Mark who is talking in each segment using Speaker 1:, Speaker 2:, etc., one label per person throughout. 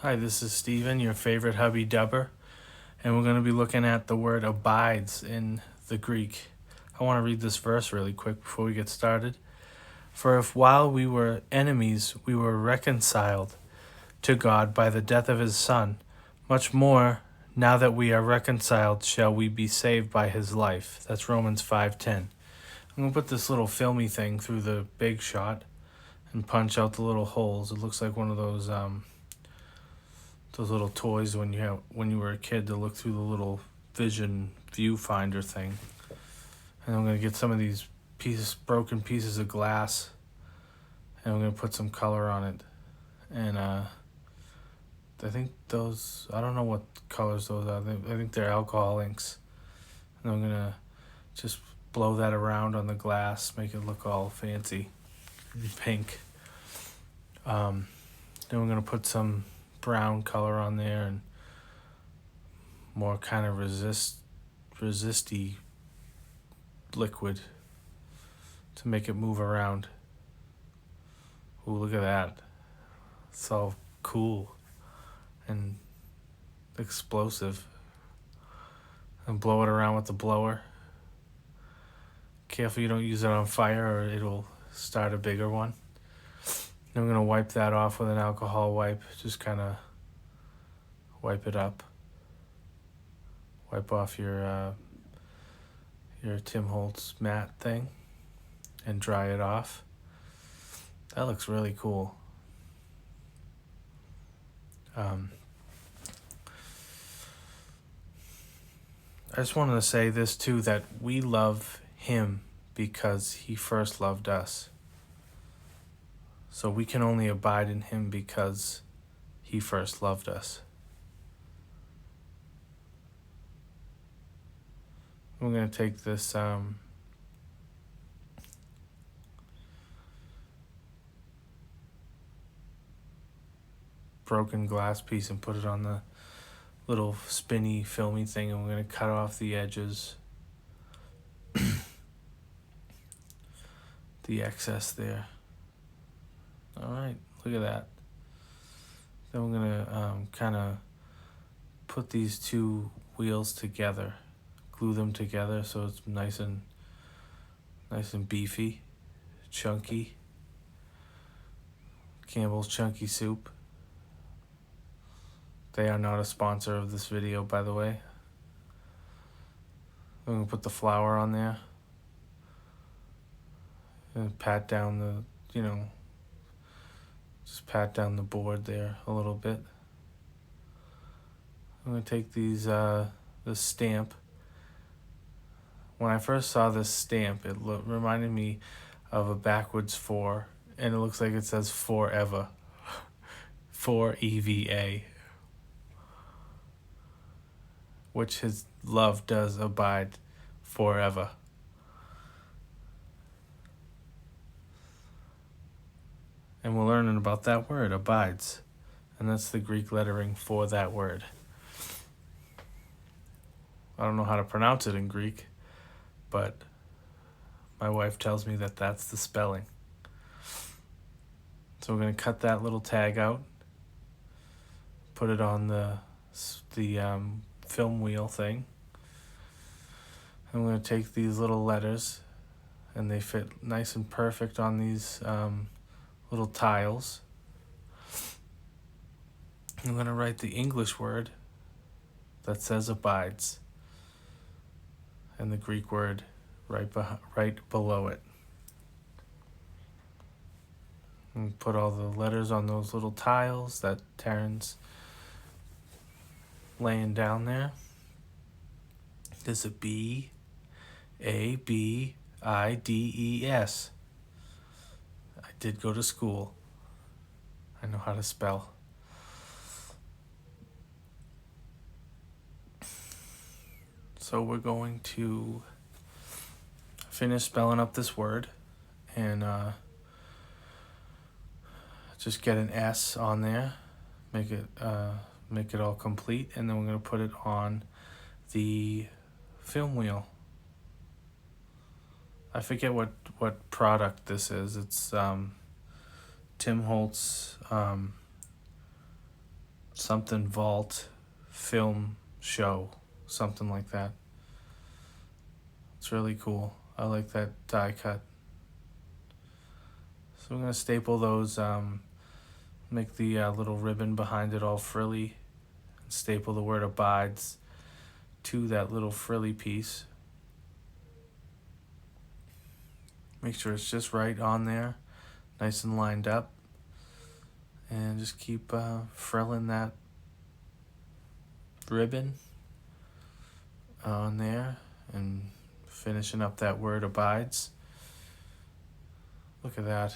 Speaker 1: Hi, this is Steven, your favorite hubby dubber, and we're going to be looking at the word abides in the Greek. I want to read this verse really quick before we get started. For if while we were enemies, we were reconciled to God by the death of his Son, much more, now that we are reconciled, shall we be saved by his life. That's Romans 5:10. I'm going to put this little filmy thing through the big shot and punch out the little holes. It looks like one of those little toys when you were a kid to look through the little viewfinder thing. And I'm gonna get some of these broken pieces of glass, and I'm gonna put some color on it. And I think those, I don't know what colors those are. I think they're alcohol inks. And I'm gonna just blow that around on the glass, make it look all fancy and pink. Then we're gonna put some brown color on there and more kind of resisty liquid to make it move around. Ooh, look at that. It's all cool and explosive. And blow it around with the blower. Careful you don't use it on fire or it'll start a bigger one. I'm going to wipe that off with an alcohol wipe. Just kind of wipe it up. Wipe off your Tim Holtz matte thing and dry it off. That looks really cool. I just wanted to say this too, that we love him because he first loved us. So we can only abide in him because he first loved us. We're going to take this broken glass piece and put it on the little spinny, filmy thing, and we're going to cut off the edges, the excess there. Alright, look at that. Then we're going to kind of put these two wheels together, glue them together so it's nice and beefy, chunky. Campbell's Chunky Soup. They are not a sponsor of this video, by the way. I'm going to put the flour on there and pat down just pat down the board there a little bit. I'm going to take this stamp. When I first saw this stamp, it reminded me of a backwards 4, and it looks like it says forever. 4 EVA. Which his love does abide forever. And we're learning about that word, abides. And that's the Greek lettering for that word. I don't know how to pronounce it in Greek, but my wife tells me that that's the spelling. So we're going to cut that little tag out, put it on the film wheel thing. I'm going to take these little letters, and they fit nice and perfect on these little tiles. I'm going to write the English word that says abides and the Greek word right below it. And put all the letters on those little tiles that Taryn's laying down there. There's a B, A, B, I, D, E, S. I did go to school. I know how to spell. So we're going to finish spelling up this word and just get an S on there, make it all complete, and then we're going to put it on the film wheel. I forget what product this is. It's Tim Holtz something vault film show, something like that. It's really cool. I like that die cut. So I'm going to staple those, make the little ribbon behind it all frilly, and staple the word abides to that little frilly piece. Make sure it's just right on there, nice and lined up, and just keep frilling that ribbon on there and finishing up that word abides. Look at that.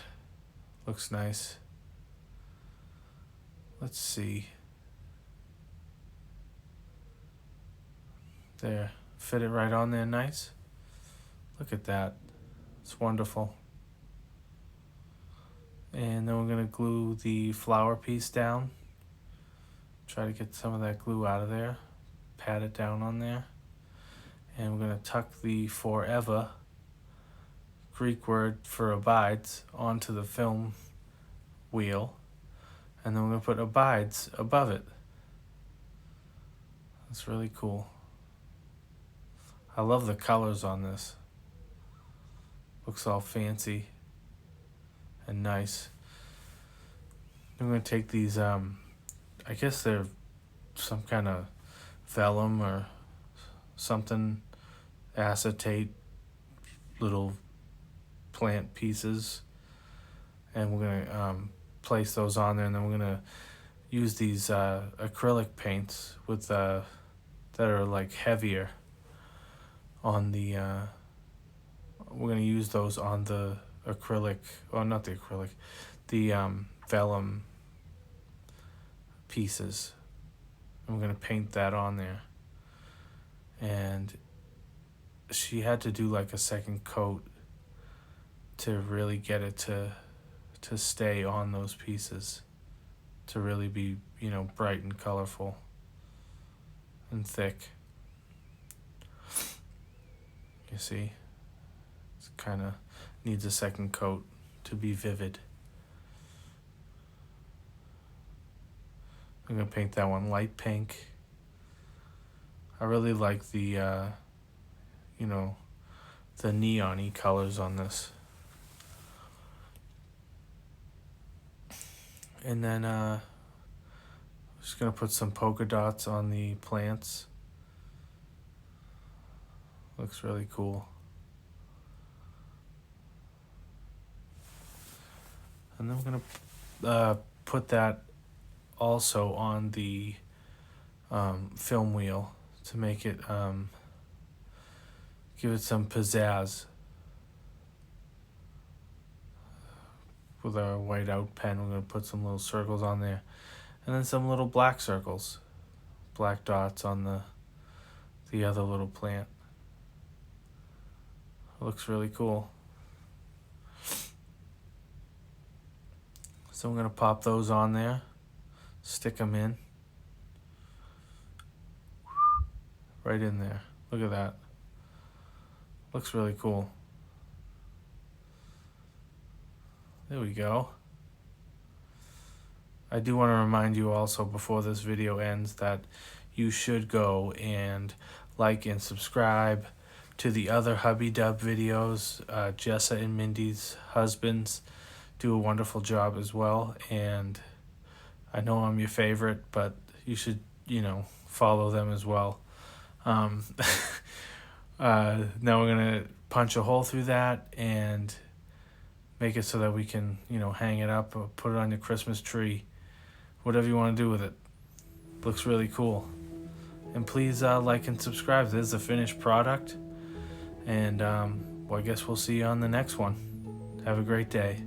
Speaker 1: Looks nice. Let's see. There. Fit it right on there nice. Look at that. It's wonderful. And then we're going to glue the flower piece down. Try to get some of that glue out of there. Pat it down on there. And we're going to tuck the forever Greek word for abides onto the film wheel, and then we're going to put abides above it. That's really cool. I love the colors on this. Looks all fancy and nice. I'm going to take these, I guess they're some kind of vellum or something, acetate, little plant pieces, and we're going to place those on there, and then we're going to use these acrylic paints with that are like heavier on the we're going to use those on the acrylic, or not the acrylic, the vellum pieces, and we're going to paint that on there. And she had to do like a second coat to really get it to stay on those pieces, to really be, you know, bright and colorful and thick. You see, it kind of needs a second coat to be vivid. I'm gonna paint that one light pink. I really like the you know, the neon-y colors on this. And then just gonna put some polka dots on the plants. Looks really cool. And then we're gonna put that also on the film wheel to make it give it some pizzazz. With our white out pen, we're going to put some little circles on there, and then some little black circles, black dots on the other little plant. It looks really cool. So I'm going to pop those on there, stick them in, right in there. Look at that. Looks really cool. There we go. I do want to remind you also before this video ends that you should go and like and subscribe to the other Hubby Dub videos. Jessa and Mindy's husbands do a wonderful job as well, and I know I'm your favorite, but you should, you know, follow them as well. Now we're gonna punch a hole through that and make it so that we can, you know, hang it up or put it on your Christmas tree. Whatever you want to do with it. Looks really cool. And please like and subscribe. This is the finished product. And well, I guess we'll see you on the next one. Have a great day.